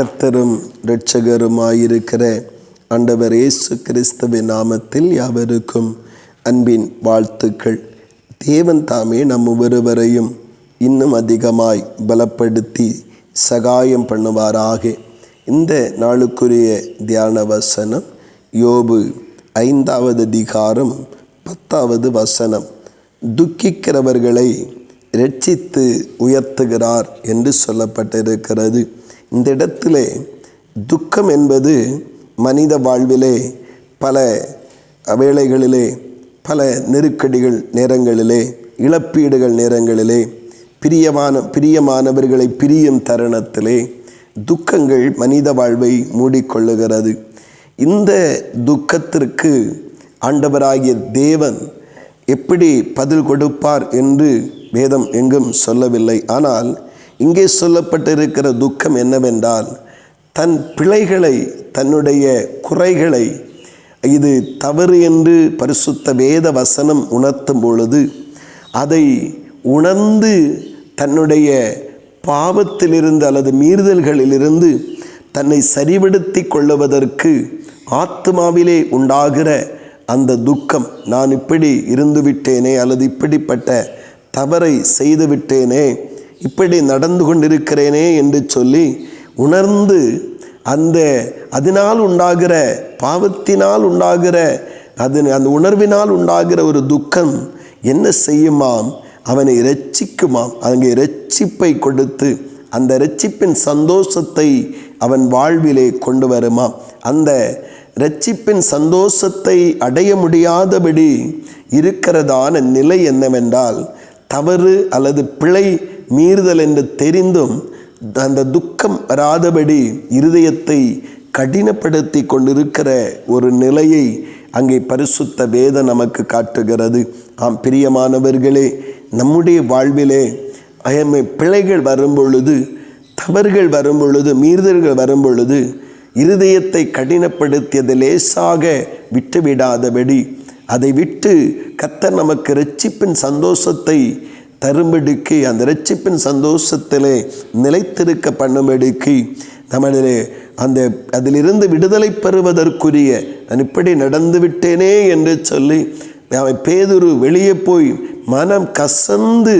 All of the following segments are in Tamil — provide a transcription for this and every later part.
கர்த்தரும் இரட்சகருமாயிருக்கிற ஆண்டவர் இயேசு கிறிஸ்துவின் நாமத்தில் யாவருக்கும் அன்பின் வாழ்த்துக்கள். தேவன் தாமே நம் ஒவ்வொருவரையும் இன்னும் அதிகமாய் பலப்படுத்தி சகாயம் பண்ணுவாராக. இந்த நாளுக்குரிய தியான வசனம் யோபு 5வது அதிகாரம் 10வது வசனம். துக்கிக்கிறவர்களை இரட்சித்து உயர்த்துகிறார் என்று சொல்லப்பட்டிருக்கிறது. இந்த இடத்திலே துக்கம் என்பது மனித வாழ்விலே பல வேளைகளிலே, பல நெருக்கடிகள் நேரங்களிலே, இழப்பீடுகள் நேரங்களிலே, பிரியமானவர்களை பிரியும் தருணத்திலே துக்கங்கள் மனித வாழ்வை மூடிக்கொள்ளுகிறது. இந்த துக்கத்திற்கு ஆண்டவராகிய தேவன் எப்படி பதில் கொடுப்பார் என்று வேதம் எங்கும் சொல்லவில்லை. ஆனால் இங்கே சொல்லப்பட்டிருக்கிற துக்கம் என்னவென்றால், தன் பிழைகளை, தன்னுடைய குறைகளை, இது தவறு என்று பரிசுத்த வேத வசனம் உணர்த்தும் பொழுது அதை உணர்ந்து தன்னுடைய பாவத்திலிருந்து அல்லது மீறுதல்களிலிருந்து தன்னை சரிபடுத்தி கொள்ளுவதற்கு ஆத்மாவிலே உண்டாகிற அந்த துக்கம், நான் இப்படி இருந்து விட்டேனே, அல்லது இப்படிப்பட்ட தவறை செய்து விட்டேனே, இப்படி நடந்து கொண்டிருக்கிறேனே என்று சொல்லி உணர்ந்து அதனால் உண்டாகிற பாவத்தினால் உண்டாகிற அந்த உணர்வினால் உண்டாகிற ஒரு துக்கம் என்ன செய்யுமாம்? அவனை இரட்சிக்குமாம். அங்கே இரட்சிப்பை கொடுத்து அந்த இரட்சிப்பின் சந்தோஷத்தை அவன் வாழ்விலே கொண்டு வருமாம். அந்த இரட்சிப்பின் சந்தோஷத்தை அடைய முடியாதபடி இருக்கிறதான நிலை என்னவென்றால், தவறு அல்லது பிழை மீறுதல் என்று தெரிந்தும் அந்த துக்கம் வராதபடி இருதயத்தை கடினப்படுத்தி கொண்டிருக்கிற ஒரு நிலையை அங்கே பரிசுத்த வேதம் நமக்கு காட்டுகிறது. ஆம் பிரியமானவர்களே, நம்முடைய வாழ்விலே பிழைகள் வரும்பொழுது, தவறுகள் வரும்பொழுது, மீறுதல்கள் வரும்பொழுது இருதயத்தை கடினப்படுத்தியது லேசாக விட்டுவிடாதபடி அதை விட்டு கர்த்தர் நமக்கு இரட்சிப்பின் சந்தோஷத்தை தரும்படிக்கு, அந்த இரட்சிப்பின் சந்தோஷத்திலே நிலைத்திருக்க பண்ணும்படிக்கு நம்மளே அதிலிருந்து விடுதலை பெறுவதற்குரிய, நான் இப்படி நடந்து விட்டேனே என்று சொல்லி பேதுரு வெளியே போய் மனம் கசந்து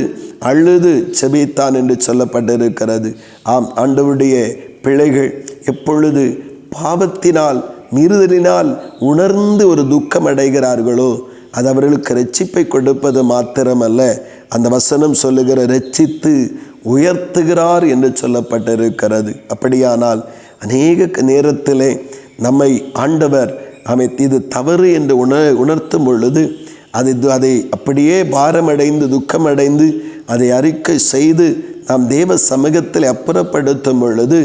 அழுது செபித்தான் என்று சொல்லப்பட்டிருக்கிறது. ஆம், ஆண்டவருடைய பிழைகள் எப்பொழுது பாவத்தினால் மீறுதலினால் உணர்ந்து ஒரு துக்கம் அடைகிறார்களோ, அது அவர்களுக்கு இரட்சிப்பை கொடுப்பது மாத்திரமல்ல, அந்த வசனம் சொல்லுகிற இரட்சித்து உயர்த்துகிறார் என்று சொல்லப்பட்டிருக்கிறது. அப்படியானால் அநேக நேரத்திலே நம்மை ஆண்டவர் இது தவறு என்று உணர்த்தும் பொழுது அதை அப்படியே பாரமடைந்து துக்கமடைந்து அதை அறிக்கை செய்து நாம் தேவ சமூகத்தில் அப்புறப்படுத்தும் பொழுது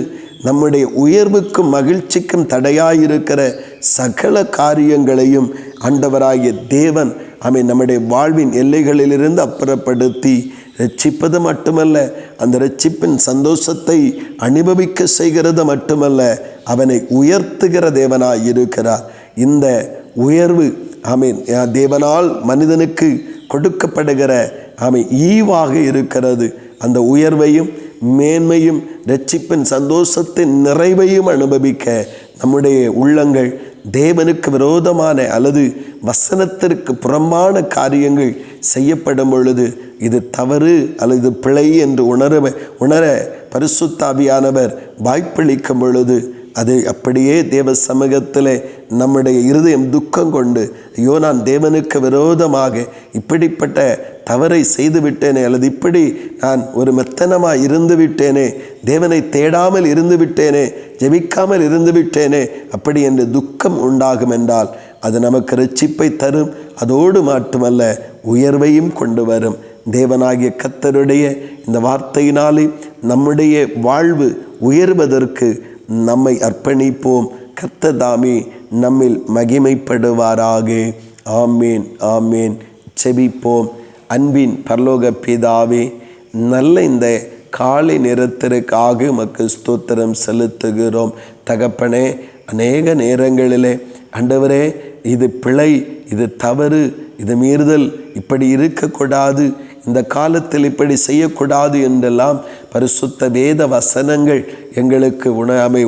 நம்முடைய உயர்வுக்கும் மகிழ்ச்சிக்கும் தடையாயிருக்கிற சகல காரியங்களையும் ஆண்டவராகிய தேவன் நம்முடைய வாழ்வின் எல்லைகளிலிருந்து அப்புறப்படுத்தி இரட்சிப்பது மட்டுமல்ல, அந்த இரட்சிப்பின் சந்தோஷத்தை அனுபவிக்க செய்கிறது மட்டுமல்ல, அவனை உயர்த்துகிற தேவனாய் இருக்கிறார். இந்த உயர்வு தேவனால் மனிதனுக்கு கொடுக்கப்படுகிற ஈவாக இருக்கிறது. அந்த உயர்வையும் மேன்மையும் இரட்சிப்பின் சந்தோஷத்தின் நிறைவையும் அனுபவிக்க நம்முடைய உள்ளங்கள் தேவனுக்கு விரோதமான அல்லது வசனத்திற்கு புறம்பான காரியங்கள் செய்யப்படும் பொழுது இது தவறு அல்லது பிழை என்று உணர பரிசுத்த ஆவியானவர் வாய்ப்பளிக்கும் பொழுது அது அப்படியே தேவ சமூகத்தில் நம்முடைய இருதயம் துக்கம் கொண்டு, ஐயோ, நான் தேவனுக்கு விரோதமாக இப்படிப்பட்ட தவறை செய்து விட்டேனே, அல்லது இப்படி நான் ஒரு மெத்தனமாக இருந்து விட்டேனே, தேவனை தேடாமல் இருந்து விட்டேனே, ஜெபிக்காமல் இருந்து விட்டேனே, அப்படி என்று துக்கம் உண்டாகும் என்றால் அது நமக்கு இரட்சிப்பை தரும். அதோடு மட்டுமல்ல, உயர்வையும் கொண்டு வரும். தேவனாகிய கர்த்தருடைய இந்த வார்த்தையினாலே நம்முடைய வாழ்வு உயர்வதற்கு நம்மை அர்ப்பணிப்போம். கர்த்தர் தாமே நம்மில் மகிமைப்படுவாராக. ஆமேன், ஆமேன். செபிப்போம். அன்பின் பரலோக பிதாவே, நல்ல இந்த காலை நேரத்திற்காக உமக்கு ஸ்தோத்திரம் செலுத்துகிறோம். தகப்பனே, அநேக நேரங்களிலே ஆண்டவரே, இது பிழை, இது தவறு, இது மீறுதல், இப்படி இருக்கக்கூடாது, இந்த காலத்தில் இப்படி செய்யக்கூடாது என்றெல்லாம் பரிசுத்த வேத வசனங்கள் எங்களுக்கு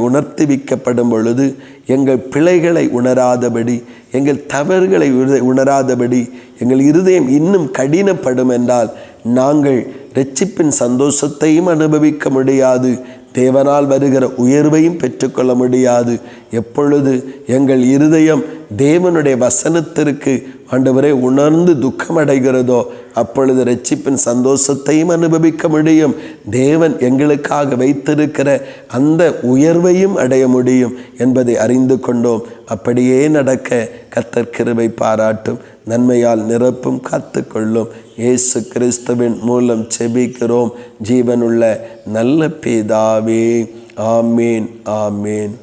உணர்த்துவிக்கப்படும் பொழுது எங்கள் பிழைகளை உணராதபடி, எங்கள் தவறுகளை உணராதபடி எங்கள் இருதயம் இன்னும் கடினப்படும் என்றால் நாங்கள் இரட்சிப்பின் சந்தோஷத்தையும் அனுபவிக்க முடியாது, தேவனால் வருகிற உயர்வையும் பெற்றுக்கொள்ள முடியாது. எப்பொழுது எங்கள் இருதயம் தேவனுடைய வசனத்திற்கு ஆண்டவரே உணர்ந்து துக்கமடைகிறதோ அப்பொழுது இரட்சிப்பின் சந்தோஷத்தையும் அனுபவிக்க முடியும், தேவன் எங்களுக்காக வைத்திருக்கிற அந்த உயர்வையும் அடைய முடியும் என்பதை அறிந்து கொண்டோம். அப்படியே நடக்க கர்த்தர் கிருபை பாராட்டும், நன்மையால் நிரப்பும், காத்துக்கொள்ளும். இயேசு கிறிஸ்துவின் மூலம் செபிக்கிறோம் ஜீவனுள்ள நல்ல பிதாவே. ஆமேன், ஆமேன்.